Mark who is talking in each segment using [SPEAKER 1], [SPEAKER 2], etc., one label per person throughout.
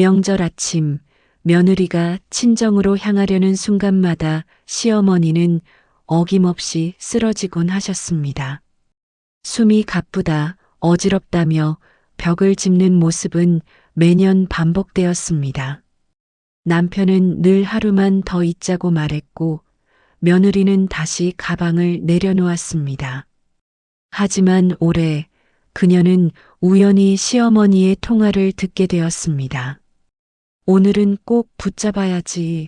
[SPEAKER 1] 명절 아침 며느리가 친정으로 향하려는 순간마다 시어머니는 어김없이 쓰러지곤 하셨습니다. 숨이 가쁘다, 어지럽다며 벽을 짚는 모습은 매년 반복되었습니다. 남편은 늘 하루만 더 있자고 말했고 며느리는 다시 가방을 내려놓았습니다. 하지만 올해 그녀는 우연히 시어머니의 통화를 듣게 되었습니다. 오늘은 꼭 붙잡아야지.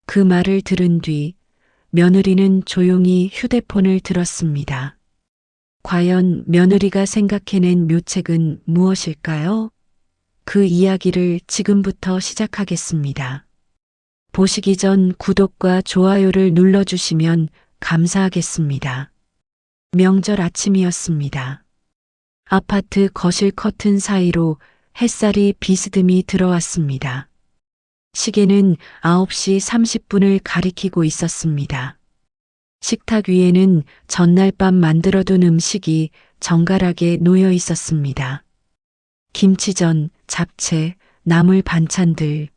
[SPEAKER 1] 그 말을 들은 뒤 며느리는 조용히 휴대폰을 들었습니다. 과연 며느리가 생각해낸 묘책은 무엇일까요? 그 이야기를 지금부터 시작하겠습니다. 보시기 전 구독과 좋아요를 눌러주시면 감사하겠습니다. 명절 아침이었습니다. 아파트 거실 커튼 사이로 햇살이 비스듬히 들어왔습니다. 시계는 9시 30분을 가리키고 있었습니다. 식탁 위에는 전날 밤 만들어둔 음식이 정갈하게 놓여 있었습니다. 김치전, 잡채, 나물 반찬들.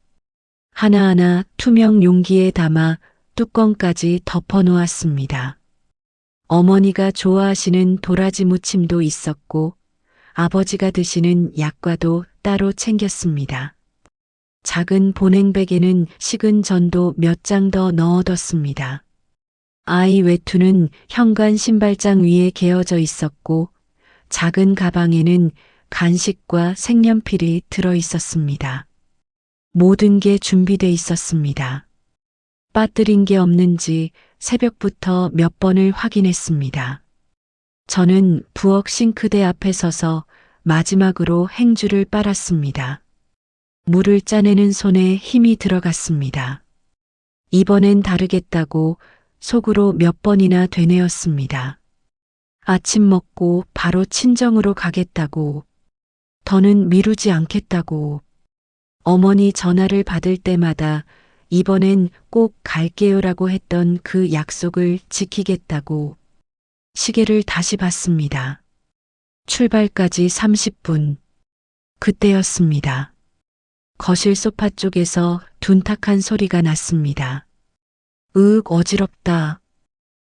[SPEAKER 1] 하나하나 투명 용기에 담아 뚜껑까지 덮어 놓았습니다. 어머니가 좋아하시는 도라지 무침도 있었고 아버지가 드시는 약과도 따로 챙겼습니다. 작은 보냉백에는 식은 전도 몇 장 더 넣어뒀습니다. 아이 외투는 현관 신발장 위에 개어져 있었고 작은 가방에는 간식과 색연필이 들어 있었습니다. 모든 게 준비돼 있었습니다. 빠뜨린 게 없는지 새벽부터 몇 번을 확인했습니다. 저는 부엌 싱크대 앞에 서서 마지막으로 행주를 빨았습니다. 물을 짜내는 손에 힘이 들어갔습니다. 이번엔 다르겠다고 속으로 몇 번이나 되뇌었습니다. 아침 먹고 바로 친정으로 가겠다고, 더는 미루지 않겠다고. 어머니 전화를 받을 때마다 이번엔 꼭 갈게요라고 했던 그 약속을 지키겠다고. 시계를 다시 봤습니다. 출발까지 30분. 그때였습니다. 거실 소파 쪽에서 둔탁한 소리가 났습니다. 으윽, 어지럽다.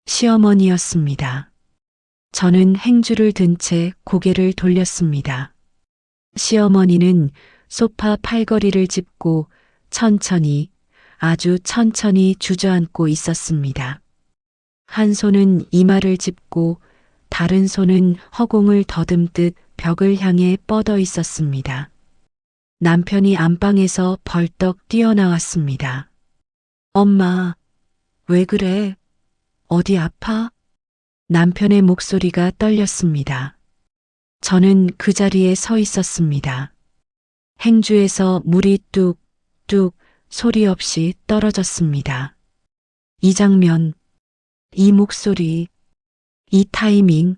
[SPEAKER 1] 시어머니였습니다. 저는 행주를 든 채 고개를 돌렸습니다. 시어머니는 소파 팔걸이를 짚고 천천히, 아주 천천히 주저앉고 있었습니다. 한 손은 이마를 짚고 다른 손은 허공을 더듬듯 벽을 향해 뻗어 있었습니다. 남편이 안방에서 벌떡 뛰어나왔습니다. 엄마, 왜 그래? 어디 아파? 남편의 목소리가 떨렸습니다. 저는 그 자리에 서 있었습니다. 행주에서 물이 뚝뚝 소리 없이 떨어졌습니다. 이 장면, 이 목소리, 이 타이밍,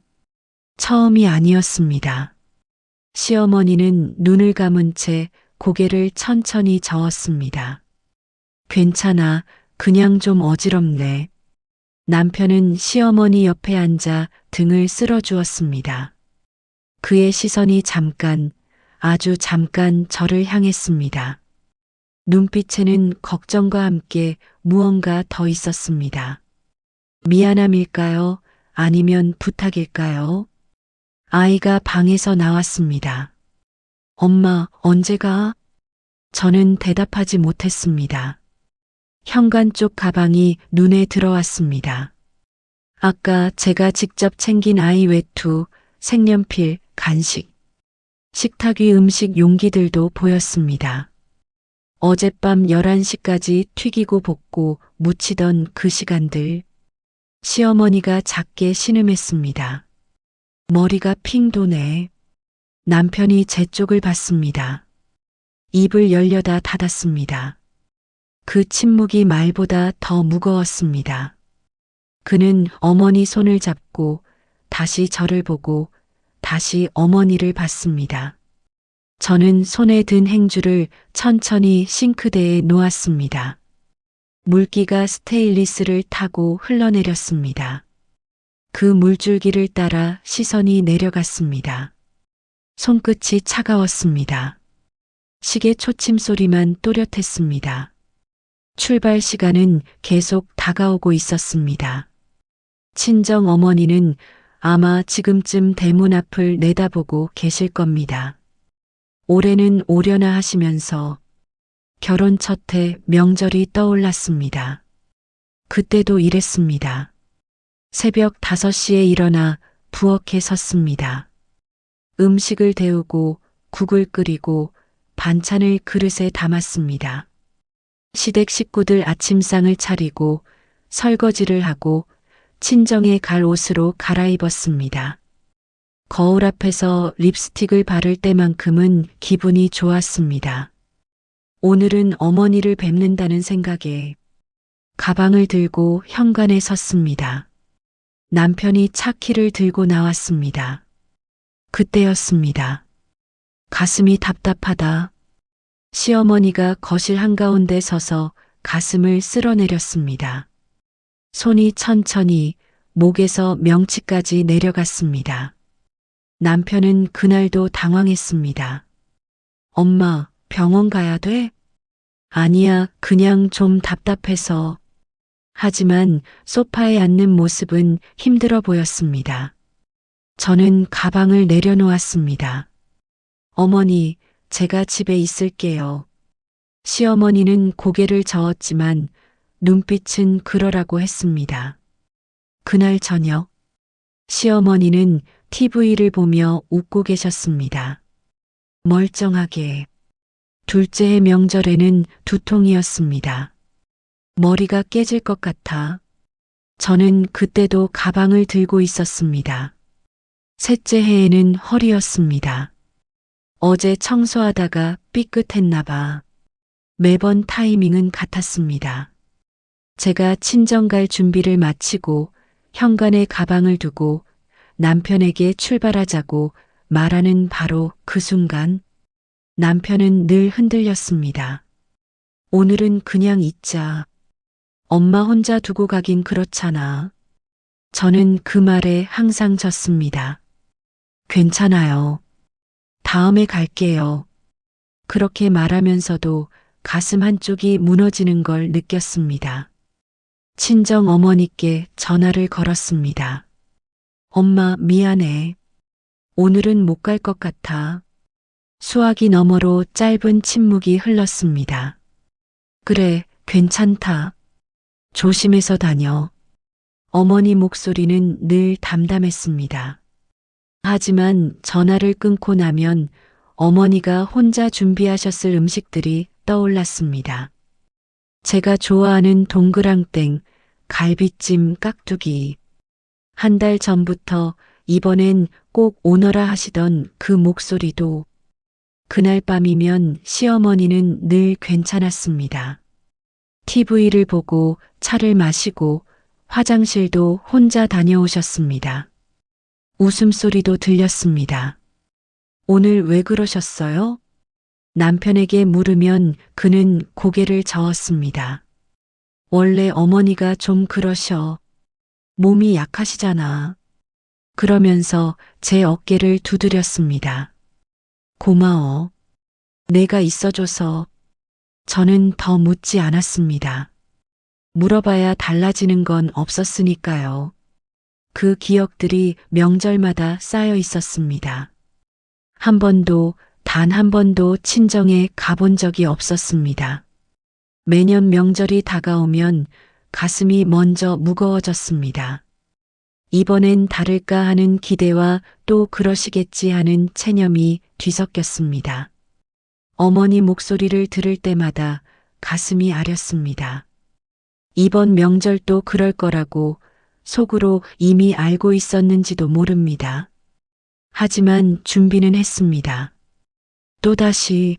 [SPEAKER 1] 처음이 아니었습니다. 시어머니는 눈을 감은 채 고개를 천천히 저었습니다. 괜찮아, 그냥 좀 어지럽네. 남편은 시어머니 옆에 앉아 등을 쓸어주었습니다. 그의 시선이 잠깐, 아주 잠깐 저를 향했습니다. 눈빛에는 걱정과 함께 무언가 더 있었습니다. 미안함일까요? 아니면 부탁일까요? 아이가 방에서 나왔습니다. 엄마, 언제 가? 저는 대답하지 못했습니다. 현관 쪽 가방이 눈에 들어왔습니다. 아까 제가 직접 챙긴 아이 외투, 색연필, 간식, 식탁 위 음식 용기들도 보였습니다. 어젯밤 11시까지 튀기고 볶고 무치던 그 시간들. 시어머니가 작게 신음했습니다. 머리가 핑 도네. 남편이 제 쪽을 봤습니다. 입을 열려다 닫았습니다. 그 침묵이 말보다 더 무거웠습니다. 그는 어머니 손을 잡고 다시 저를 보고 다시 어머니를 봤습니다. 저는 손에 든 행주를 천천히 싱크대에 놓았습니다. 물기가 스테인리스를 타고 흘러내렸습니다. 그 물줄기를 따라 시선이 내려갔습니다. 손끝이 차가웠습니다. 시계 초침 소리만 또렷했습니다. 출발 시간은 계속 다가오고 있었습니다. 친정 어머니는 아마 지금쯤 대문 앞을 내다보고 계실 겁니다. 올해는 오려나 하시면서 결혼 첫 해 명절이 떠올랐습니다. 그때도 이랬습니다. 새벽 5시에 일어나 부엌에 섰습니다. 음식을 데우고 국을 끓이고 반찬을 그릇에 담았습니다. 시댁 식구들 아침상을 차리고 설거지를 하고 친정에 갈 옷으로 갈아입었습니다. 거울 앞에서 립스틱을 바를 때만큼은 기분이 좋았습니다. 오늘은 어머니를 뵙는다는 생각에 가방을 들고 현관에 섰습니다. 남편이 차 키를 들고 나왔습니다. 그때였습니다. 가슴이 답답하다. 시어머니가 거실 한가운데 서서 가슴을 쓸어내렸습니다. 손이 천천히 목에서 명치까지 내려갔습니다. 남편은 그날도 당황했습니다. 엄마, 병원 가야 돼? 아니야, 그냥 좀 답답해서. 하지만 소파에 앉는 모습은 힘들어 보였습니다. 저는 가방을 내려놓았습니다. 어머니, 제가 집에 있을게요. 시어머니는 고개를 저었지만 눈빛은 그러라고 했습니다. 그날 저녁, 시어머니는 TV를 보며 웃고 계셨습니다. 멀쩡하게. 둘째의 명절에는 두통이었습니다. 머리가 깨질 것 같아. 저는 그때도 가방을 들고 있었습니다. 셋째 해에는 허리였습니다. 어제 청소하다가 삐끗했나 봐. 매번 타이밍은 같았습니다. 제가 친정 갈 준비를 마치고 현관에 가방을 두고 남편에게 출발하자고 말하는 바로 그 순간 남편은 늘 흔들렸습니다. 오늘은 그냥 있자. 엄마 혼자 두고 가긴 그렇잖아. 저는 그 말에 항상 졌습니다. 괜찮아요. 다음에 갈게요. 그렇게 말하면서도 가슴 한쪽이 무너지는 걸 느꼈습니다. 친정 어머니께 전화를 걸었습니다. 엄마, 미안해. 오늘은 못 갈 것 같아. 수화기 너머로 짧은 침묵이 흘렀습니다. 그래, 괜찮다. 조심해서 다녀. 어머니 목소리는 늘 담담했습니다. 하지만 전화를 끊고 나면 어머니가 혼자 준비하셨을 음식들이 떠올랐습니다. 제가 좋아하는 동그랑땡, 갈비찜, 깍두기. 한 달 전부터 이번엔 꼭 오너라 하시던 그 목소리도 그날 밤이면 시어머니는 늘 괜찮았습니다. TV를 보고 차를 마시고 화장실도 혼자 다녀오셨습니다. 웃음소리도 들렸습니다. 오늘 왜 그러셨어요? 남편에게 물으면 그는 고개를 저었습니다. 원래 어머니가 좀 그러셔. 몸이 약하시잖아. 그러면서 제 어깨를 두드렸습니다. 고마워. 내가 있어줘서. 저는 더 묻지 않았습니다. 물어봐야 달라지는 건 없었으니까요. 그 기억들이 명절마다 쌓여 있었습니다. 한 번도, 단 한 번도 친정에 가본 적이 없었습니다. 매년 명절이 다가오면 가슴이 먼저 무거워졌습니다. 이번엔 다를까 하는 기대와 또 그러시겠지 하는 체념이 뒤섞였습니다. 어머니 목소리를 들을 때마다 가슴이 아렸습니다. 이번 명절도 그럴 거라고 속으로 이미 알고 있었는지도 모릅니다. 하지만 준비는 했습니다. 또다시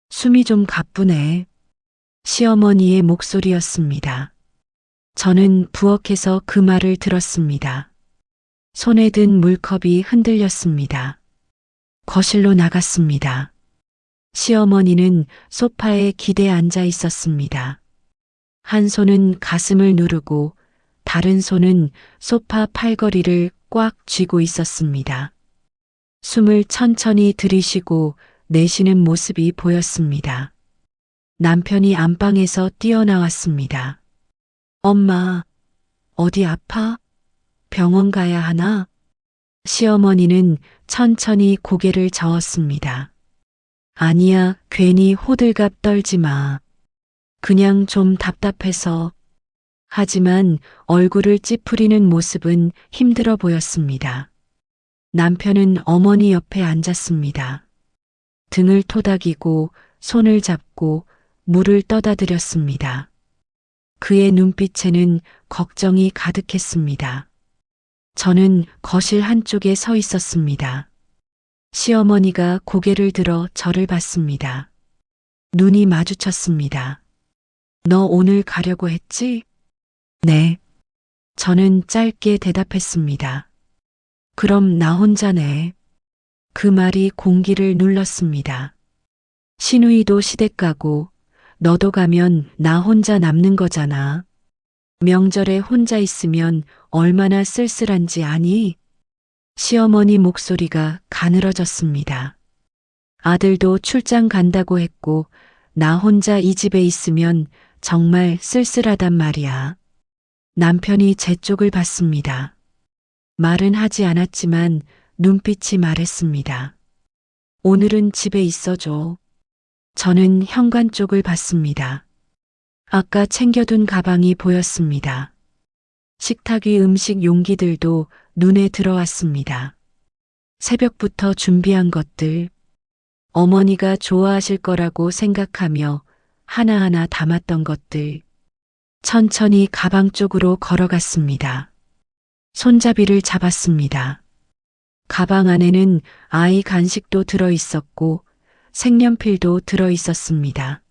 [SPEAKER 1] 숨이 좀 가쁘네. 시어머니의 목소리였습니다. 저는 부엌에서 그 말을 들었습니다. 손에 든 물컵이 흔들렸습니다. 거실로 나갔습니다. 시어머니는 소파에 기대 앉아 있었습니다. 한 손은 가슴을 누르고 다른 손은 소파 팔걸이를 꽉 쥐고 있었습니다. 숨을 천천히 들이쉬고 내쉬는 모습이 보였습니다. 남편이 안방에서 뛰어나왔습니다. 엄마, 어디 아파? 병원 가야 하나? 시어머니는 천천히 고개를 저었습니다. 아니야, 괜히 호들갑 떨지 마. 그냥 좀 답답해서. 하지만 얼굴을 찌푸리는 모습은 힘들어 보였습니다. 남편은 어머니 옆에 앉았습니다. 등을 토닥이고 손을 잡고 물을 떠다 드렸습니다. 그의 눈빛에는 걱정이 가득했습니다. 저는 거실 한쪽에 서 있었습니다. 시어머니가 고개를 들어 저를 봤습니다. 눈이 마주쳤습니다. 너 오늘 가려고 했지? 네. 저는 짧게 대답했습니다. 그럼 나 혼자네. 그 말이 공기를 눌렀습니다. 신우이도 시댁 가고 너도 가면 나 혼자 남는 거잖아. 명절에 혼자 있으면 얼마나 쓸쓸한지 아니? 시어머니 목소리가 가늘어졌습니다. 아들도 출장 간다고 했고 나 혼자 이 집에 있으면 정말 쓸쓸하단 말이야. 남편이 제 쪽을 봤습니다. 말은 하지 않았지만 눈빛이 말했습니다. 오늘은 집에 있어줘. 저는 현관 쪽을 봤습니다. 아까 챙겨둔 가방이 보였습니다. 식탁 위 음식 용기들도 눈에 들어왔습니다. 새벽부터 준비한 것들, 어머니가 좋아하실 거라고 생각하며 하나하나 담았던 것들, 천천히 가방 쪽으로 걸어갔습니다. 손잡이를 잡았습니다. 가방 안에는 아이 간식도 들어 있었고 색연필도 들어 있었습니다.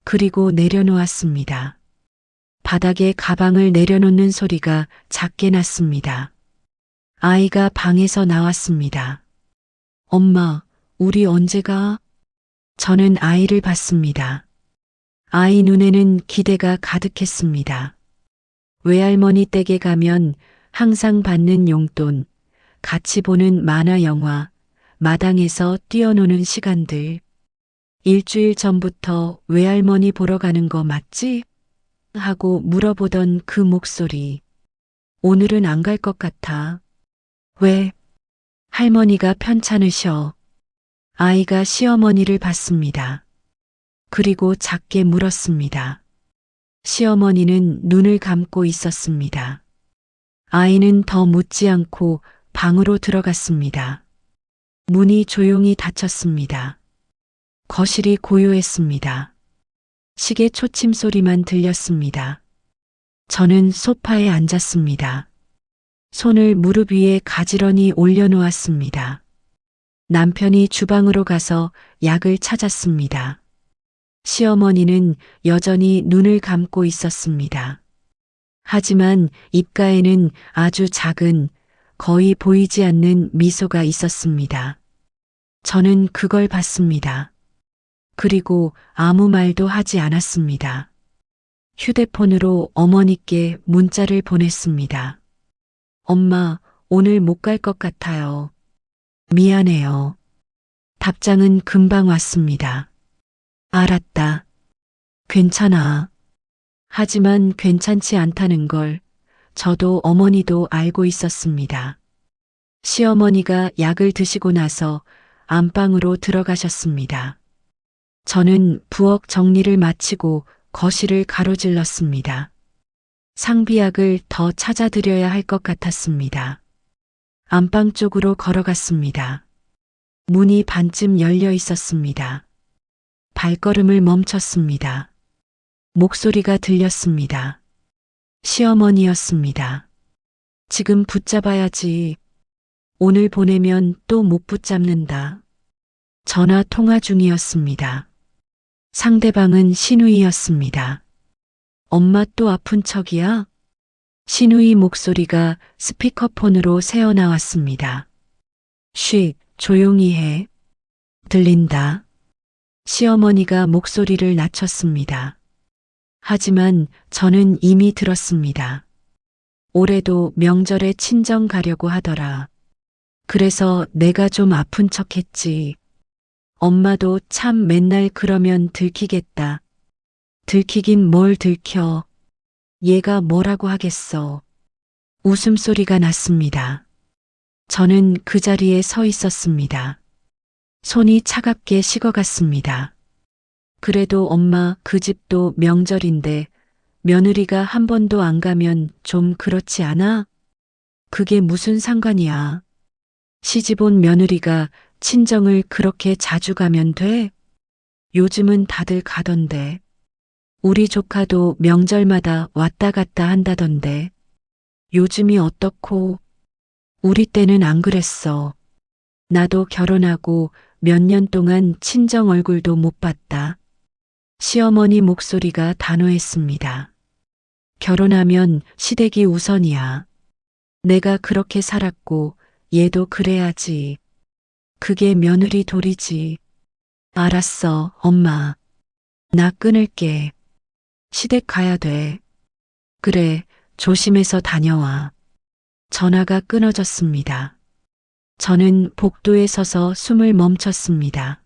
[SPEAKER 1] 그리고 내려놓았습니다. 바닥에 가방을 내려놓는 소리가 작게 났습니다. 아이가 방에서 나왔습니다. 엄마, 우리 언제 가? 저는 아이를 봤습니다. 아이 눈에는 기대가 가득했습니다. 외할머니 댁에 가면 항상 받는 용돈, 같이 보는 만화 영화, 마당에서 뛰어노는 시간들. 일주일 전부터 외할머니 보러 가는 거 맞지? 하고 물어보던 그 목소리. 오늘은 안 갈 것 같아. 왜? 할머니가 편찮으셔. 아이가 시어머니를 봤습니다. 그리고 작게 물었습니다. 시어머니는 눈을 감고 있었습니다. 아이는 더 묻지 않고 방으로 들어갔습니다. 문이 조용히 닫혔습니다. 거실이 고요했습니다. 시계 초침 소리만 들렸습니다. 저는 소파에 앉았습니다. 손을 무릎 위에 가지런히 올려놓았습니다. 남편이 주방으로 가서 약을 찾았습니다. 시어머니는 여전히 눈을 감고 있었습니다. 하지만 입가에는 아주 작은, 거의 보이지 않는 미소가 있었습니다. 저는 그걸 봤습니다. 그리고 아무 말도 하지 않았습니다. 휴대폰으로 어머니께 문자를 보냈습니다. 엄마, 오늘 못 갈 것 같아요. 미안해요. 답장은 금방 왔습니다. 알았다. 괜찮아. 하지만 괜찮지 않다는 걸 저도 어머니도 알고 있었습니다. 시어머니가 약을 드시고 나서 안방으로 들어가셨습니다. 저는 부엌 정리를 마치고 거실을 가로질렀습니다. 상비약을 더 찾아드려야 할 것 같았습니다. 안방 쪽으로 걸어갔습니다. 문이 반쯤 열려 있었습니다. 발걸음을 멈췄습니다. 목소리가 들렸습니다. 시어머니였습니다. 지금 붙잡아야지. 오늘 보내면 또 못 붙잡는다. 전화 통화 중이었습니다. 상대방은 신우이였습니다. 엄마 또 아픈 척이야? 신우이 목소리가 스피커폰으로 새어나왔습니다. 쉬, 조용히 해. 들린다. 시어머니가 목소리를 낮췄습니다. 하지만 저는 이미 들었습니다. 올해도 명절에 친정 가려고 하더라. 그래서 내가 좀 아픈 척 했지. 엄마도 참 맨날 그러면 들키겠다. 들키긴 뭘 들켜. 얘가 뭐라고 하겠어. 웃음소리가 났습니다. 저는 그 자리에 서 있었습니다. 손이 차갑게 식어갔습니다. 그래도 엄마, 그 집도 명절인데 며느리가 한 번도 안 가면 좀 그렇지 않아? 그게 무슨 상관이야. 시집 온 며느리가 친정을 그렇게 자주 가면 돼? 요즘은 다들 가던데. 우리 조카도 명절마다 왔다 갔다 한다던데. 요즘이 어떻고? 우리 때는 안 그랬어. 나도 결혼하고 몇 년 동안 친정 얼굴도 못 봤다. 시어머니 목소리가 단호했습니다. 결혼하면 시댁이 우선이야. 내가 그렇게 살았고 얘도 그래야지. 그게 며느리 도리지. 알았어, 엄마. 나 끊을게. 시댁 가야 돼. 그래, 조심해서 다녀와. 전화가 끊어졌습니다. 저는 복도에 서서 숨을 멈췄습니다.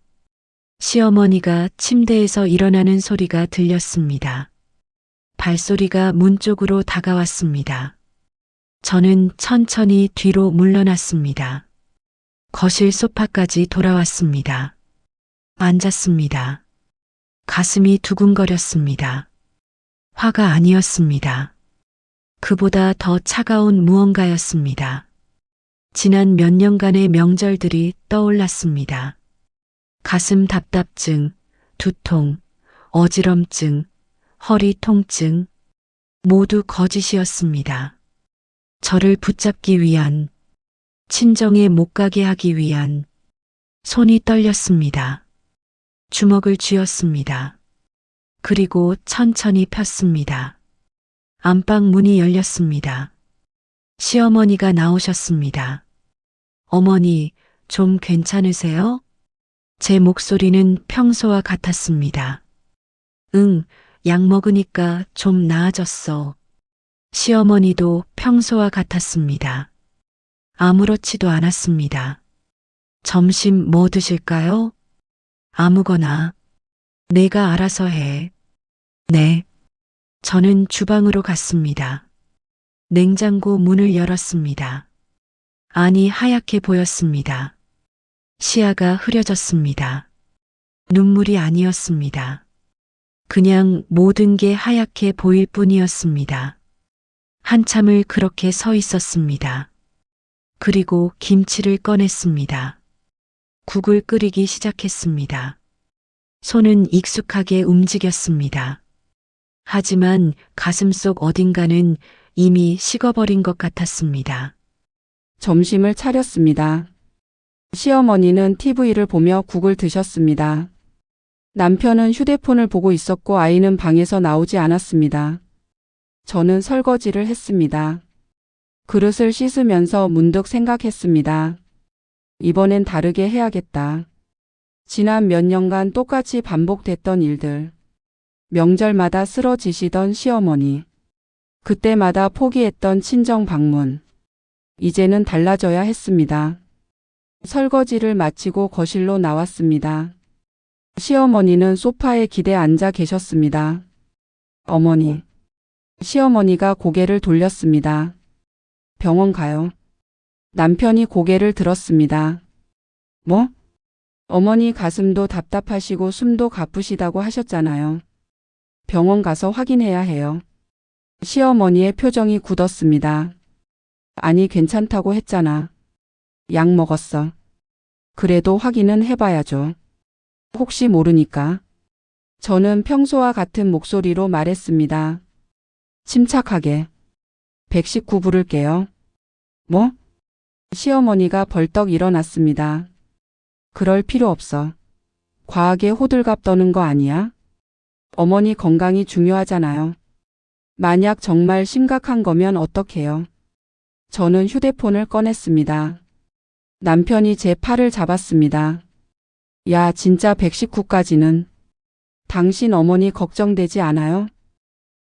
[SPEAKER 1] 시어머니가 침대에서 일어나는 소리가 들렸습니다. 발소리가 문 쪽으로 다가왔습니다. 저는 천천히 뒤로 물러났습니다. 거실 소파까지 돌아왔습니다. 앉았습니다. 가슴이 두근거렸습니다. 화가 아니었습니다. 그보다 더 차가운 무언가였습니다. 지난 몇 년간의 명절들이 떠올랐습니다. 가슴 답답증, 두통, 어지럼증, 허리 통증, 모두 거짓이었습니다. 저를 붙잡기 위한, 친정에 못 가게 하기 위한, 손이 떨렸습니다. 주먹을 쥐었습니다. 그리고 천천히 폈습니다. 안방 문이 열렸습니다. 시어머니가 나오셨습니다. 어머니, 좀 괜찮으세요? 제 목소리는 평소와 같았습니다. 응, 약 먹으니까 좀 나아졌어. 시어머니도 평소와 같았습니다. 아무렇지도 않았습니다. 점심 뭐 드실까요? 아무거나. 내가 알아서 해. 네. 저는 주방으로 갔습니다. 냉장고 문을 열었습니다. 안이 하얗게 보였습니다. 시야가 흐려졌습니다. 눈물이 아니었습니다. 그냥 모든 게 하얗게 보일 뿐이었습니다. 한참을 그렇게 서 있었습니다. 그리고 김치를 꺼냈습니다. 국을 끓이기 시작했습니다. 손은 익숙하게 움직였습니다. 하지만 가슴속 어딘가는 이미 식어버린 것 같았습니다.
[SPEAKER 2] 점심을 차렸습니다. 시어머니는 TV를 보며 국을 드셨습니다. 남편은 휴대폰을 보고 있었고 아이는 방에서 나오지 않았습니다. 저는 설거지를 했습니다. 그릇을 씻으면서 문득 생각했습니다. 이번엔 다르게 해야겠다. 지난 몇 년간 똑같이 반복됐던 일들. 명절마다 쓰러지시던 시어머니. 그때마다 포기했던 친정 방문. 이제는 달라져야 했습니다. 설거지를 마치고 거실로 나왔습니다. 시어머니는 소파에 기대 앉아 계셨습니다. 어머니. 시어머니가 고개를 돌렸습니다. 병원 가요. 남편이 고개를 들었습니다. 뭐? 어머니 가슴도 답답하시고 숨도 가쁘시다고 하셨잖아요. 병원 가서 확인해야 해요. 시어머니의 표정이 굳었습니다. 아니 괜찮다고 했잖아. 약 먹었어. 그래도 확인은 해봐야죠. 혹시 모르니까. 저는 평소와 같은 목소리로 말했습니다. 침착하게. 119 부를게요. 뭐? 시어머니가 벌떡 일어났습니다. 그럴 필요 없어. 과하게 호들갑 떠는 거 아니야? 어머니 건강이 중요하잖아요. 만약 정말 심각한 거면 어떡해요? 저는 휴대폰을 꺼냈습니다. 남편이 제 팔을 잡았습니다. 야, 진짜 119까지는. 당신 어머니 걱정되지 않아요?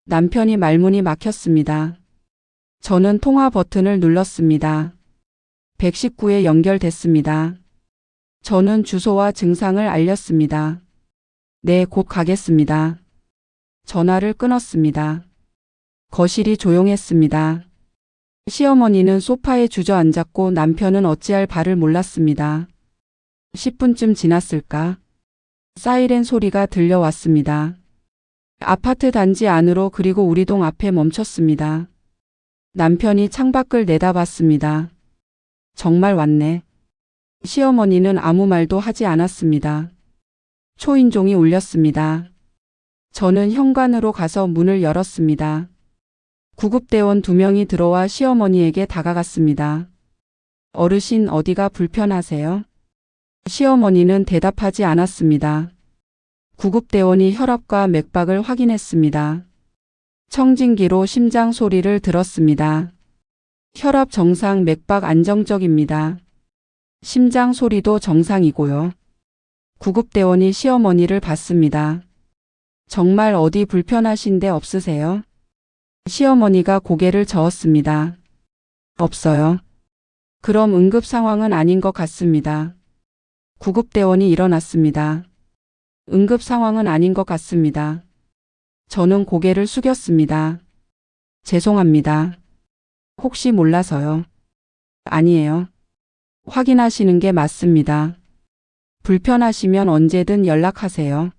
[SPEAKER 2] 남편이 말문이 막혔습니다. 저는 통화 버튼을 눌렀습니다. 119에 연결됐습니다. 저는 주소와 증상을 알렸습니다. 네, 곧 가겠습니다. 전화를 끊었습니다. 거실이 조용했습니다. 시어머니는 소파에 주저앉았고 남편은 어찌할 바를 몰랐습니다. 10분쯤 지났을까? 사이렌 소리가 들려왔습니다. 아파트 단지 안으로 그리고 우리 동 앞에 멈췄습니다. 남편이 창밖을 내다봤습니다. 정말 왔네. 시어머니는 아무 말도 하지 않았습니다. 초인종이 울렸습니다. 저는 현관으로 가서 문을 열었습니다. 구급대원 2명이 들어와 시어머니에게 다가갔습니다. 어르신 어디가 불편하세요? 시어머니는 대답하지 않았습니다. 구급대원이 혈압과 맥박을 확인했습니다. 청진기로 심장 소리를 들었습니다. 혈압 정상, 맥박 안정적입니다. 심장 소리도 정상이고요. 구급대원이 시어머니를 봤습니다. 정말 어디 불편하신 데 없으세요? 시어머니가 고개를 저었습니다. 없어요. 그럼 응급 상황은 아닌 것 같습니다. 구급대원이 일어났습니다. 응급 상황은 아닌 것 같습니다. 저는 고개를 숙였습니다. 죄송합니다. 혹시 몰라서요. 아니에요. 확인하시는 게 맞습니다. 불편하시면 언제든 연락하세요.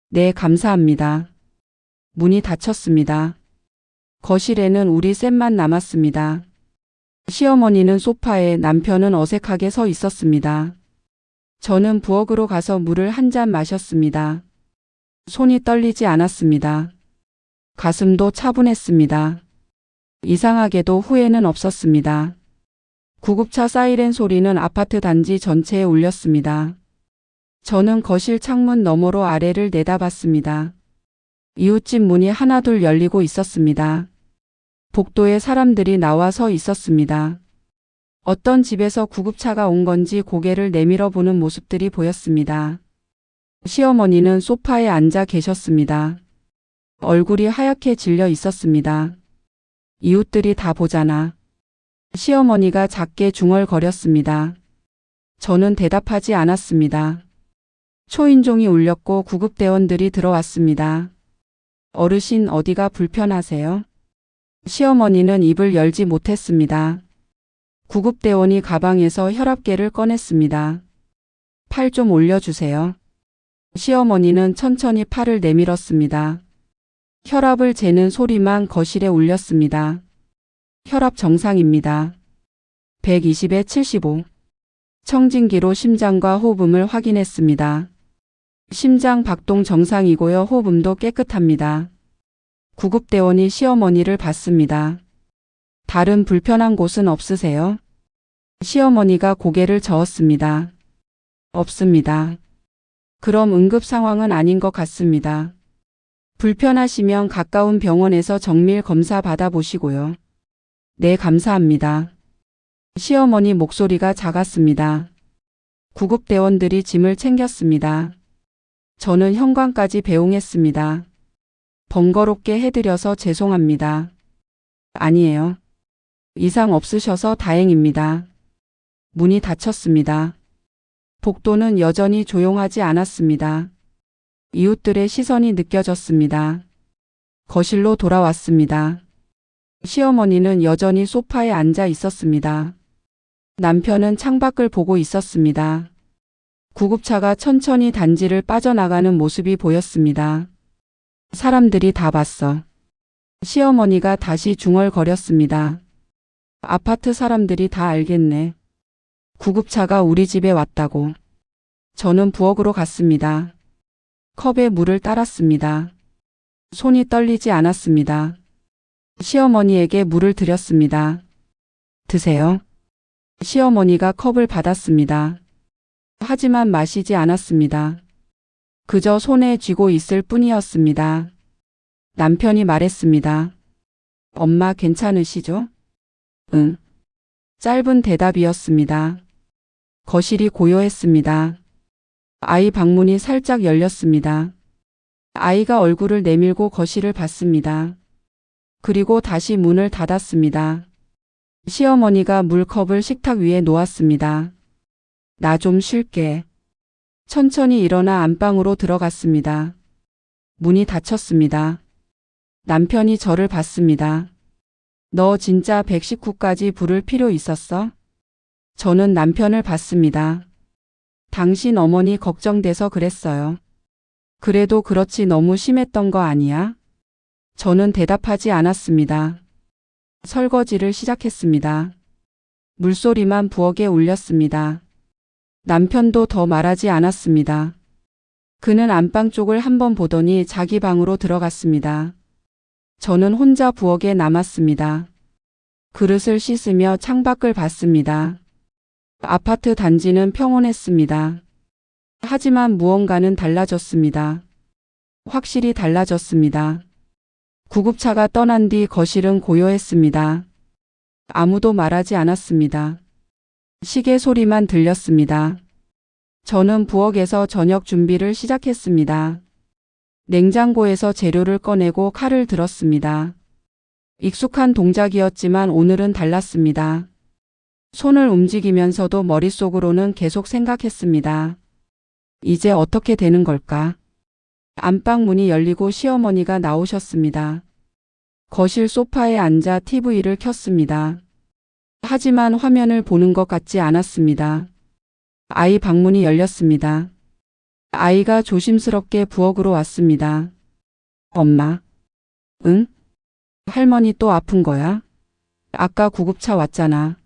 [SPEAKER 2] 네, 감사합니다. 문이 닫혔습니다. 거실에는 우리 셋만 남았습니다. 시어머니는 소파에, 남편은 어색하게 서 있었습니다. 저는 부엌으로 가서 물을 한 잔 마셨습니다. 손이 떨리지 않았습니다. 가슴도 차분했습니다. 이상하게도 후회는 없었습니다. 구급차 사이렌 소리는 아파트 단지 전체에 울렸습니다. 저는 거실 창문 너머로 아래를 내다봤습니다. 이웃집 문이 하나둘 열리고 있었습니다. 복도에 사람들이 나와 서 있었습니다. 어떤 집에서 구급차가 온 건지 고개를 내밀어 보는 모습들이 보였습니다. 시어머니는 소파에 앉아 계셨습니다. 얼굴이 하얗게 질려 있었습니다. 이웃들이 다 보잖아. 시어머니가 작게 중얼거렸습니다. 저는 대답하지 않았습니다. 초인종이 울렸고 구급대원들이 들어왔습니다. 어르신 어디가 불편하세요? 시어머니는 입을 열지 못했습니다. 구급대원이 가방에서 혈압계를 꺼냈습니다. 팔 좀 올려주세요. 시어머니는 천천히 팔을 내밀었습니다. 혈압을 재는 소리만 거실에 울렸습니다. 혈압 정상입니다. 120에 75. 청진기로 심장과 호흡음을 확인했습니다. 심장 박동 정상이고요. 호흡음도 깨끗합니다. 구급대원이 시어머니를 봤습니다. 다른 불편한 곳은 없으세요? 시어머니가 고개를 저었습니다. 없습니다. 그럼 응급 상황은 아닌 것 같습니다. 불편하시면 가까운 병원에서 정밀 검사 받아보시고요. 네, 감사합니다. 시어머니 목소리가 작았습니다. 구급대원들이 짐을 챙겼습니다. 저는 현관까지 배웅했습니다. 번거롭게 해드려서 죄송합니다. 아니에요. 이상 없으셔서 다행입니다. 문이 닫혔습니다. 복도는 여전히 조용하지 않았습니다. 이웃들의 시선이 느껴졌습니다. 거실로 돌아왔습니다. 시어머니는 여전히 소파에 앉아 있었습니다. 남편은 창밖을 보고 있었습니다. 구급차가 천천히 단지를 빠져나가는 모습이 보였습니다. 사람들이 다 봤어. 시어머니가 다시 중얼거렸습니다. 아파트 사람들이 다 알겠네. 구급차가 우리 집에 왔다고. 저는 부엌으로 갔습니다. 컵에 물을 따랐습니다. 손이 떨리지 않았습니다. 시어머니에게 물을 드렸습니다. 드세요. 시어머니가 컵을 받았습니다. 하지만 마시지 않았습니다. 그저 손에 쥐고 있을 뿐이었습니다. 남편이 말했습니다. 엄마 괜찮으시죠? 응. 짧은 대답이었습니다. 거실이 고요했습니다. 아이 방문이 살짝 열렸습니다. 아이가 얼굴을 내밀고 거실을 봤습니다. 그리고 다시 문을 닫았습니다. 시어머니가 물컵을 식탁 위에 놓았습니다. 나 좀 쉴게. 천천히 일어나 안방으로 들어갔습니다. 문이 닫혔습니다. 남편이 저를 봤습니다. 너 진짜 119까지 부를 필요 있었어? 저는 남편을 봤습니다. 당신 어머니 걱정돼서 그랬어요. 그래도 그렇지 너무 심했던 거 아니야? 저는 대답하지 않았습니다. 설거지를 시작했습니다. 물소리만 부엌에 울렸습니다. 남편도 더 말하지 않았습니다. 그는 안방 쪽을 한번 보더니 자기 방으로 들어갔습니다. 저는 혼자 부엌에 남았습니다. 그릇을 씻으며 창밖을 봤습니다. 아파트 단지는 평온했습니다. 하지만 무언가는 달라졌습니다. 확실히 달라졌습니다. 구급차가 떠난 뒤 거실은 고요했습니다. 아무도 말하지 않았습니다. 시계 소리만 들렸습니다. 저는 부엌에서 저녁 준비를 시작했습니다. 냉장고에서 재료를 꺼내고 칼을 들었습니다. 익숙한 동작이었지만 오늘은 달랐습니다. 손을 움직이면서도 머릿속으로는 계속 생각했습니다. 이제 어떻게 되는 걸까? 안방 문이 열리고 시어머니가 나오셨습니다. 거실 소파에 앉아 TV를 켰습니다. 하지만 화면을 보는 것 같지 않았습니다. 아이 방문이 열렸습니다. 아이가 조심스럽게 부엌으로 왔습니다. 엄마. 응? 할머니 또 아픈 거야? 아까 구급차 왔잖아.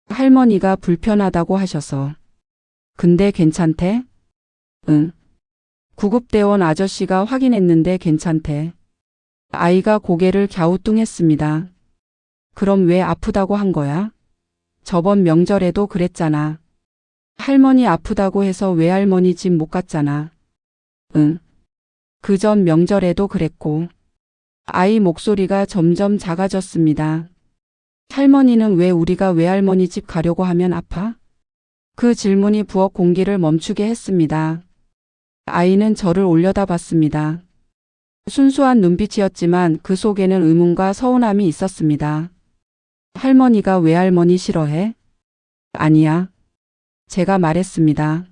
[SPEAKER 2] 할머니가 불편하다고 하셔서. 근데 괜찮대? 응. 구급대원 아저씨가 확인했는데 괜찮대. 아이가 고개를 갸우뚱했습니다. 그럼 왜 아프다고 한 거야? 저번 명절에도 그랬잖아. 할머니 아프다고 해서 외할머니 집 못 갔잖아. 응. 그 전 명절에도 그랬고. 아이 목소리가 점점 작아졌습니다. 할머니는 왜 우리가 외할머니 집 가려고 하면 아파? 그 질문이 부엌 공기를 멈추게 했습니다. 아이는 저를 올려다봤습니다. 순수한 눈빛이었지만 그 속에는 의문과 서운함이 있었습니다. 할머니가 외할머니 싫어해? 아니야. 제가 말했습니다.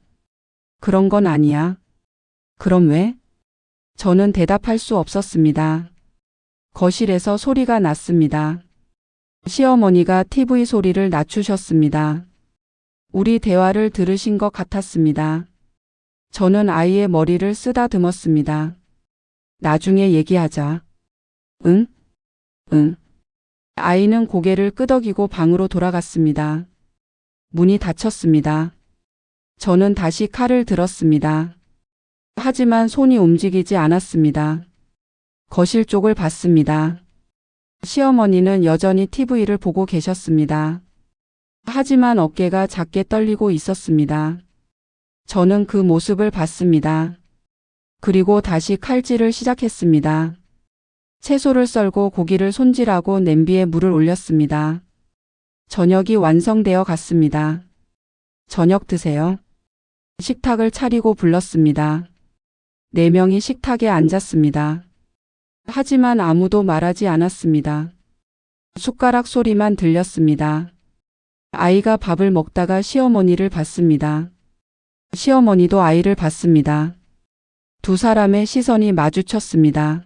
[SPEAKER 2] 그런 건 아니야. 그럼 왜? 저는 대답할 수 없었습니다. 거실에서 소리가 났습니다. 시어머니가 TV 소리를 낮추셨습니다. 우리 대화를 들으신 것 같았습니다. 저는 아이의 머리를 쓰다듬었습니다. 나중에 얘기하자. 응? 응. 아이는 고개를 끄덕이고 방으로 돌아갔습니다. 문이 닫혔습니다. 저는 다시 칼을 들었습니다. 하지만 손이 움직이지 않았습니다. 거실 쪽을 봤습니다. 시어머니는 여전히 TV를 보고 계셨습니다. 하지만 어깨가 작게 떨리고 있었습니다. 저는 그 모습을 봤습니다. 그리고 다시 칼질을 시작했습니다. 채소를 썰고 고기를 손질하고 냄비에 물을 올렸습니다. 저녁이 완성되어 갔습니다. 저녁 드세요. 식탁을 차리고 불렀습니다. 4명이 식탁에 앉았습니다. 하지만 아무도 말하지 않았습니다. 숟가락 소리만 들렸습니다. 아이가 밥을 먹다가 시어머니를 봤습니다. 시어머니도 아이를 봤습니다. 두 사람의 시선이 마주쳤습니다.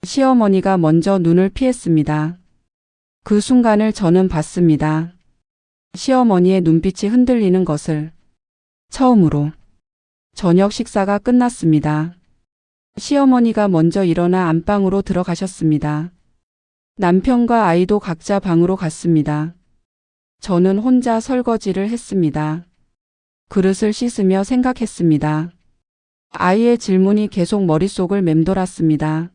[SPEAKER 2] 시어머니가 먼저 눈을 피했습니다. 그 순간을 저는 봤습니다. 시어머니의 눈빛이 흔들리는 것을. 처음으로. 저녁 식사가 끝났습니다. 시어머니가 먼저 일어나 안방으로 들어가셨습니다. 남편과 아이도 각자 방으로 갔습니다. 저는 혼자 설거지를 했습니다. 그릇을 씻으며 생각했습니다. 아이의 질문이 계속 머릿속을 맴돌았습니다.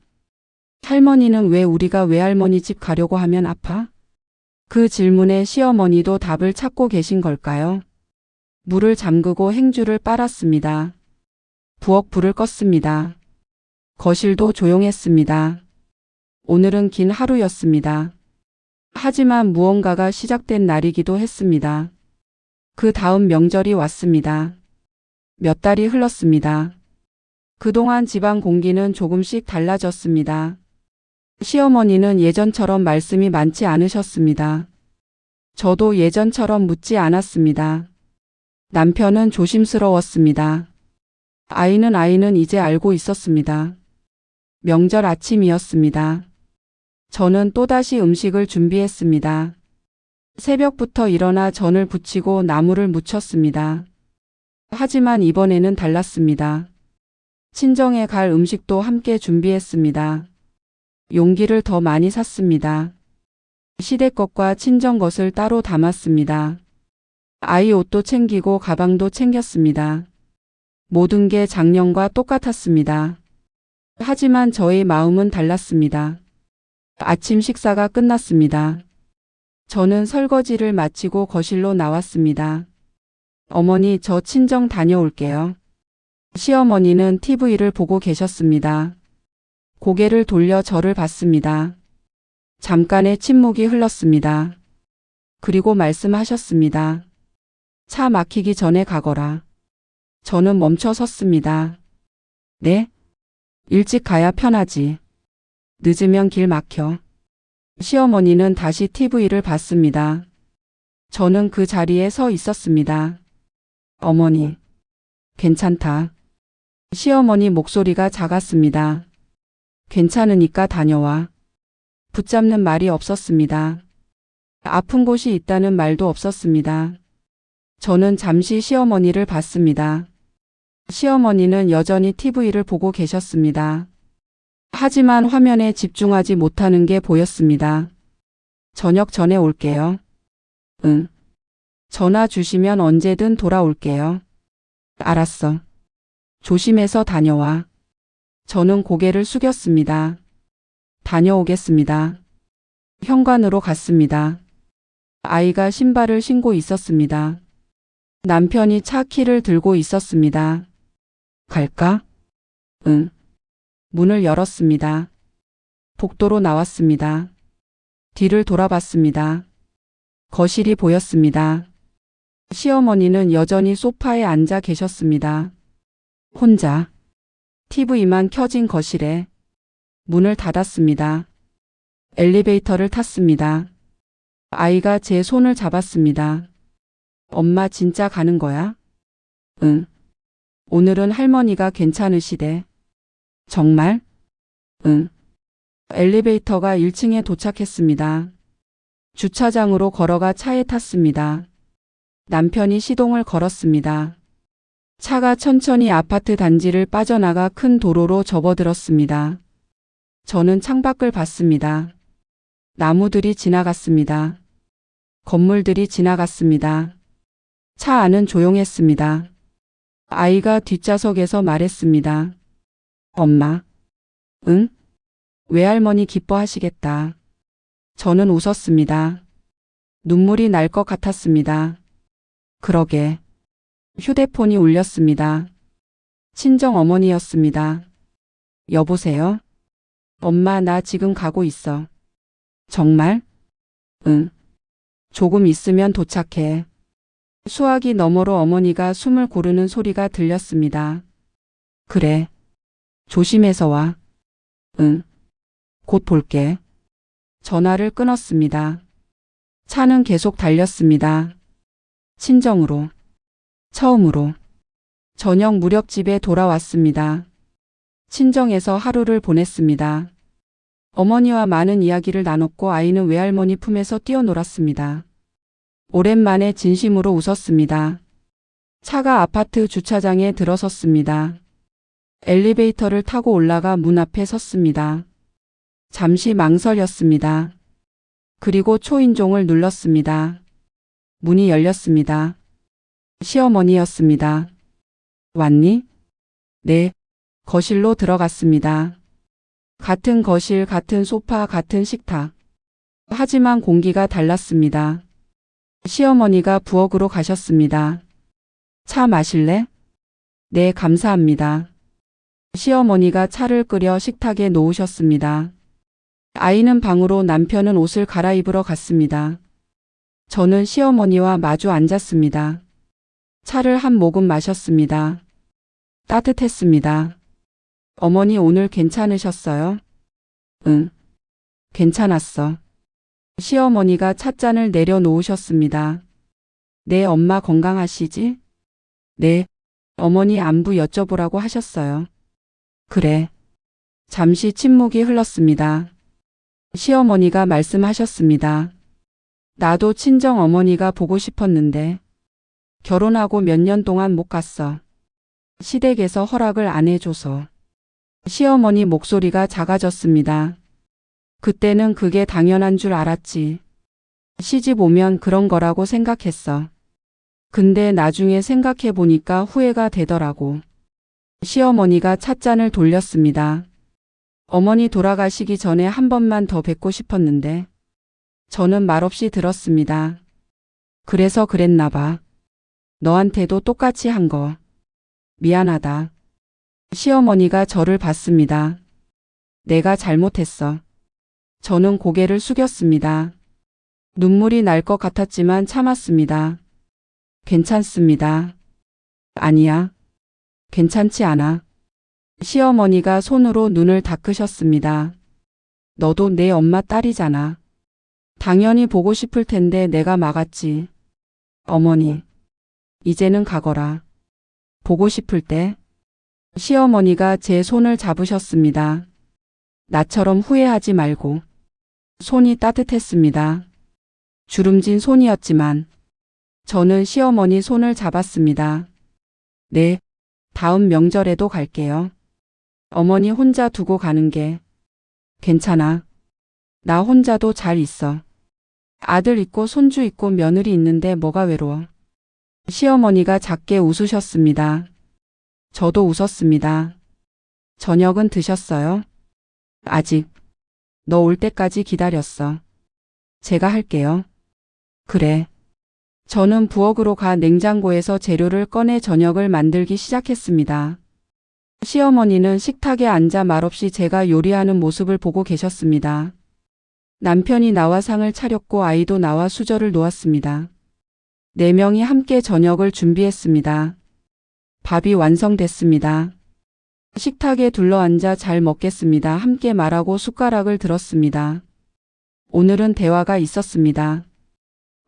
[SPEAKER 2] 할머니는 왜 우리가 외할머니 집 가려고 하면 아파? 그 질문에 시어머니도 답을 찾고 계신 걸까요? 물을 잠그고 행주를 빨았습니다. 부엌 불을 껐습니다. 거실도 조용했습니다. 오늘은 긴 하루였습니다. 하지만 무언가가 시작된 날이기도 했습니다. 그 다음 명절이 왔습니다. 몇 달이 흘렀습니다. 그동안 집안 공기는 조금씩 달라졌습니다. 시어머니는 예전처럼 말씀이 많지 않으셨습니다. 저도 예전처럼 묻지 않았습니다. 남편은 조심스러웠습니다. 아이는 이제 알고 있었습니다. 명절 아침이었습니다. 저는 또다시 음식을 준비했습니다. 새벽부터 일어나 전을 부치고 나물을 무쳤습니다. 하지만 이번에는 달랐습니다. 친정에 갈 음식도 함께 준비했습니다. 용기를 더 많이 샀습니다. 시댁 것과 친정 것을 따로 담았습니다. 아이 옷도 챙기고 가방도 챙겼습니다. 모든 게 작년과 똑같았습니다. 하지만 저의 마음은 달랐습니다. 아침 식사가 끝났습니다. 저는 설거지를 마치고 거실로 나왔습니다. 어머니, 저 친정 다녀올게요. 시어머니는 TV를 보고 계셨습니다. 고개를 돌려 저를 봤습니다. 잠깐의 침묵이 흘렀습니다. 그리고 말씀하셨습니다. 차 막히기 전에 가거라. 저는 멈춰 섰습니다. 네? 일찍 가야 편하지. 늦으면 길 막혀. 시어머니는 다시 TV를 봤습니다. 저는 그 자리에 서 있었습니다. 어머니, 괜찮다. 시어머니 목소리가 작았습니다. 괜찮으니까 다녀와. 붙잡는 말이 없었습니다. 아픈 곳이 있다는 말도 없었습니다. 저는 잠시 시어머니를 봤습니다. 시어머니는 여전히 TV를 보고 계셨습니다. 하지만 화면에 집중하지 못하는 게 보였습니다. 저녁 전에 올게요. 응. 전화 주시면 언제든 돌아올게요. 알았어. 조심해서 다녀와. 저는 고개를 숙였습니다. 다녀오겠습니다. 현관으로 갔습니다. 아이가 신발을 신고 있었습니다. 남편이 차 키를 들고 있었습니다. 갈까? 응. 문을 열었습니다. 복도로 나왔습니다. 뒤를 돌아봤습니다. 거실이 보였습니다. 시어머니는 여전히 소파에 앉아 계셨습니다. 혼자. TV만 켜진 거실에 문을 닫았습니다. 엘리베이터를 탔습니다. 아이가 제 손을 잡았습니다. 엄마 진짜 가는 거야? 응. 오늘은 할머니가 괜찮으시대. 정말? 응. 엘리베이터가 1층에 도착했습니다. 주차장으로 걸어가 차에 탔습니다. 남편이 시동을 걸었습니다. 차가 천천히 아파트 단지를 빠져나가 큰 도로로 접어들었습니다. 저는 창밖을 봤습니다. 나무들이 지나갔습니다. 건물들이 지나갔습니다. 차 안은 조용했습니다. 아이가 뒷좌석에서 말했습니다. 엄마. 응? 외할머니 기뻐하시겠다. 저는 웃었습니다. 눈물이 날 것 같았습니다. 그러게. 휴대폰이 울렸습니다. 친정 어머니였습니다. 여보세요? 엄마, 나 지금 가고 있어. 정말? 응. 조금 있으면 도착해. 수화기 너머로 어머니가 숨을 고르는 소리가 들렸습니다. 그래. 조심해서 와. 응. 곧 볼게. 전화를 끊었습니다. 차는 계속 달렸습니다. 친정으로. 처음으로. 저녁 무렵 집에 돌아왔습니다. 친정에서 하루를 보냈습니다. 어머니와 많은 이야기를 나눴고 아이는 외할머니 품에서 뛰어놀았습니다. 오랜만에 진심으로 웃었습니다. 차가 아파트 주차장에 들어섰습니다. 엘리베이터를 타고 올라가 문 앞에 섰습니다. 잠시 망설였습니다. 그리고 초인종을 눌렀습니다. 문이 열렸습니다. 시어머니였습니다. 왔니? 네. 거실로 들어갔습니다. 같은 거실, 같은 소파, 같은 식탁. 하지만 공기가 달랐습니다. 시어머니가 부엌으로 가셨습니다. 차 마실래? 네, 감사합니다. 시어머니가 차를 끓여 식탁에 놓으셨습니다. 아이는 방으로, 남편은 옷을 갈아입으러 갔습니다. 저는 시어머니와 마주 앉았습니다. 차를 한 모금 마셨습니다. 따뜻했습니다. 어머니, 오늘 괜찮으셨어요? 응. 괜찮았어. 시어머니가 찻잔을 내려놓으셨습니다. 네, 엄마 건강하시지? 네, 어머니 안부 여쭤보라고 하셨어요. 그래. 잠시 침묵이 흘렀습니다. 시어머니가 말씀하셨습니다. 나도 친정 어머니가 보고 싶었는데 결혼하고 몇 년 동안 못 갔어. 시댁에서 허락을 안 해줘서. 시어머니 목소리가 작아졌습니다. 그때는 그게 당연한 줄 알았지. 시집 오면 그런 거라고 생각했어. 근데 나중에 생각해 보니까 후회가 되더라고. 시어머니가 찻잔을 돌렸습니다. 어머니 돌아가시기 전에 한 번만 더 뵙고 싶었는데 저는 말없이 들었습니다. 그래서 그랬나 봐. 너한테도 똑같이 한 거. 미안하다. 시어머니가 저를 봤습니다. 내가 잘못했어. 저는 고개를 숙였습니다. 눈물이 날 것 같았지만 참았습니다. 괜찮습니다. 아니야. 괜찮지 않아. 시어머니가 손으로 눈을 닦으셨습니다. 너도 내 엄마 딸이잖아. 당연히 보고 싶을 텐데 내가 막았지. 어머니, 이제는 가거라. 보고 싶을 때. 시어머니가 제 손을 잡으셨습니다. 나처럼 후회하지 말고. 손이 따뜻했습니다. 주름진 손이었지만 저는 시어머니 손을 잡았습니다. 네, 다음 명절에도 갈게요. 어머니 혼자 두고 가는 게 괜찮아. 나 혼자도 잘 있어. 아들 있고 손주 있고 며느리 있는데 뭐가 외로워. 시어머니가 작게 웃으셨습니다. 저도 웃었습니다. 저녁은 드셨어요? 아직. 너 올 때까지 기다렸어. 제가 할게요. 그래. 저는 부엌으로 가 냉장고에서 재료를 꺼내 저녁을 만들기 시작했습니다. 시어머니는 식탁에 앉아 말없이 제가 요리하는 모습을 보고 계셨습니다. 남편이 나와 상을 차렸고 아이도 나와 수저를 놓았습니다. 4명이 함께 저녁을 준비했습니다. 밥이 완성됐습니다. 식탁에 둘러앉아 잘 먹겠습니다. 함께 말하고 숟가락을 들었습니다. 오늘은 대화가 있었습니다.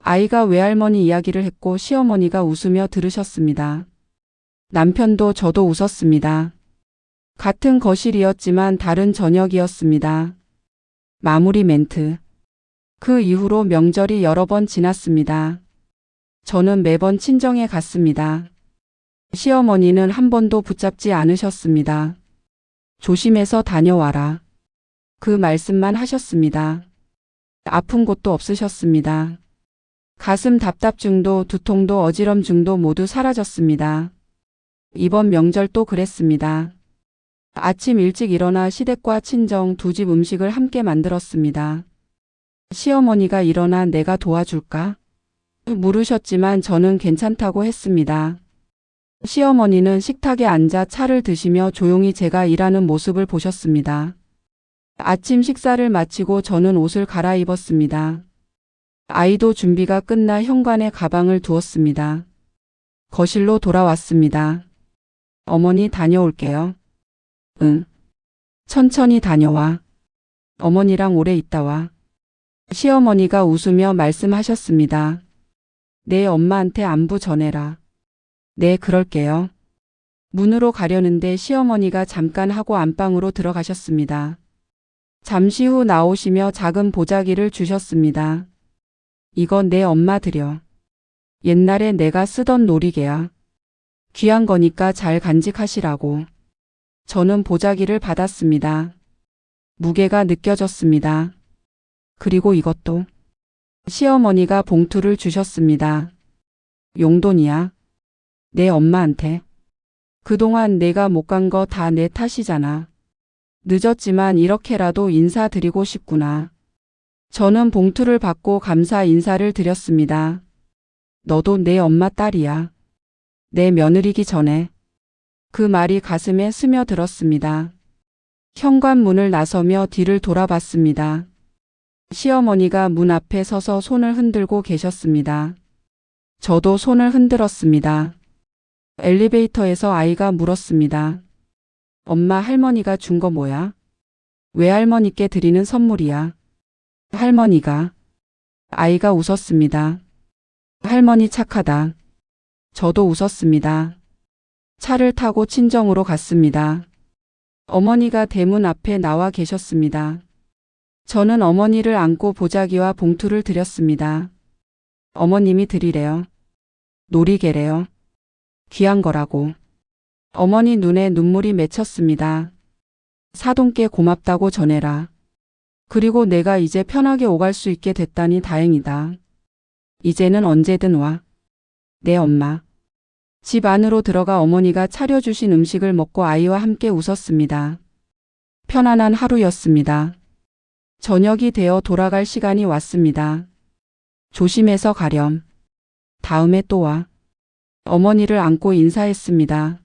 [SPEAKER 2] 아이가 외할머니 이야기를 했고 시어머니가 웃으며 들으셨습니다. 남편도 저도 웃었습니다. 같은 거실이었지만 다른 저녁이었습니다. 마무리 멘트. 그 이후로 명절이 여러 번 지났습니다. 저는 매번 친정에 갔습니다. 시어머니는 한 번도 붙잡지 않으셨습니다. 조심해서 다녀와라. 그 말씀만 하셨습니다. 아픈 곳도 없으셨습니다. 가슴 답답증도 두통도 어지럼증도 모두 사라졌습니다. 이번 명절 또 그랬습니다. 아침 일찍 일어나 시댁과 친정 두 집 음식을 함께 만들었습니다. 시어머니가 일어나 내가 도와줄까? 물으셨지만 저는 괜찮다고 했습니다. 시어머니는 식탁에 앉아 차를 드시며 조용히 제가 일하는 모습을 보셨습니다. 아침 식사를 마치고 저는 옷을 갈아입었습니다. 아이도 준비가 끝나 현관에 가방을 두었습니다. 거실로 돌아왔습니다. 어머니 다녀올게요. 응. 천천히 다녀와. 어머니랑 오래 있다 와. 시어머니가 웃으며 말씀하셨습니다. 내 엄마한테 안부 전해라. 네, 그럴게요. 문으로 가려는데 시어머니가 잠깐 하고 안방으로 들어가셨습니다. 잠시 후 나오시며 작은 보자기를 주셨습니다. 이건 내 엄마 드려. 옛날에 내가 쓰던 놀이개야. 귀한 거니까 잘 간직하시라고. 저는 보자기를 받았습니다. 무게가 느껴졌습니다. 그리고 이것도. 시어머니가 봉투를 주셨습니다. 용돈이야. 내 엄마한테. 그동안 내가 못 간 거 다 내 탓이잖아. 늦었지만 이렇게라도 인사드리고 싶구나. 저는 봉투를 받고 감사 인사를 드렸습니다. 너도 내 엄마 딸이야. 내 며느리기 전에. 그 말이 가슴에 스며들었습니다. 현관문을 나서며 뒤를 돌아봤습니다. 시어머니가 문 앞에 서서 손을 흔들고 계셨습니다. 저도 손을 흔들었습니다. 엘리베이터에서 아이가 물었습니다. 엄마, 할머니가 준 거 뭐야? 외할머니께 드리는 선물이야. 할머니가. 아이가 웃었습니다. 할머니 착하다. 저도 웃었습니다. 차를 타고 친정으로 갔습니다. 어머니가 대문 앞에 나와 계셨습니다. 저는 어머니를 안고 보자기와 봉투를 드렸습니다. 어머님이 드리래요. 놀이개래요. 귀한 거라고. 어머니 눈에 눈물이 맺혔습니다. 사돈께 고맙다고 전해라. 그리고 내가 이제 편하게 오갈 수 있게 됐다니 다행이다. 이제는 언제든 와. 네, 엄마. 집 안으로 들어가 어머니가 차려주신 음식을 먹고 아이와 함께 웃었습니다. 편안한 하루였습니다. 저녁이 되어 돌아갈 시간이 왔습니다. 조심해서 가렴. 다음에 또 와. 어머니를 안고 인사했습니다.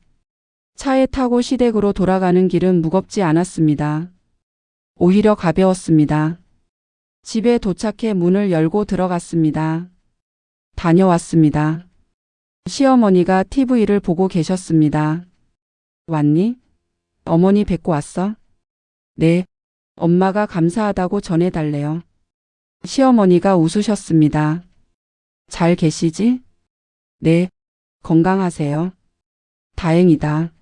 [SPEAKER 2] 차에 타고 시댁으로 돌아가는 길은 무겁지 않았습니다. 오히려 가벼웠습니다. 집에 도착해 문을 열고 들어갔습니다. 다녀왔습니다. 시어머니가 TV를 보고 계셨습니다. 왔니? 어머니 뵙고 왔어? 네. 엄마가 감사하다고 전해달래요. 시어머니가 웃으셨습니다. 잘 계시지? 네. 건강하세요. 다행이다.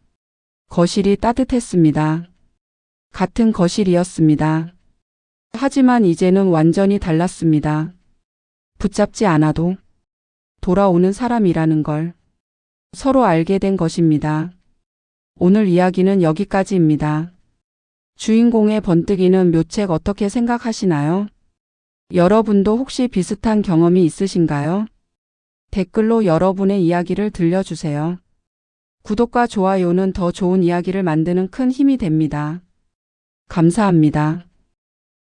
[SPEAKER 2] 거실이 따뜻했습니다. 같은 거실이었습니다. 하지만 이제는 완전히 달랐습니다. 붙잡지 않아도 돌아오는 사람이라는 걸 서로 알게 된 것입니다. 오늘 이야기는 여기까지입니다. 주인공의 번뜩이는 묘책 어떻게 생각하시나요? 여러분도 혹시 비슷한 경험이 있으신가요? 댓글로 여러분의 이야기를 들려주세요. 구독과 좋아요는 더 좋은 이야기를 만드는 큰 힘이 됩니다. 감사합니다.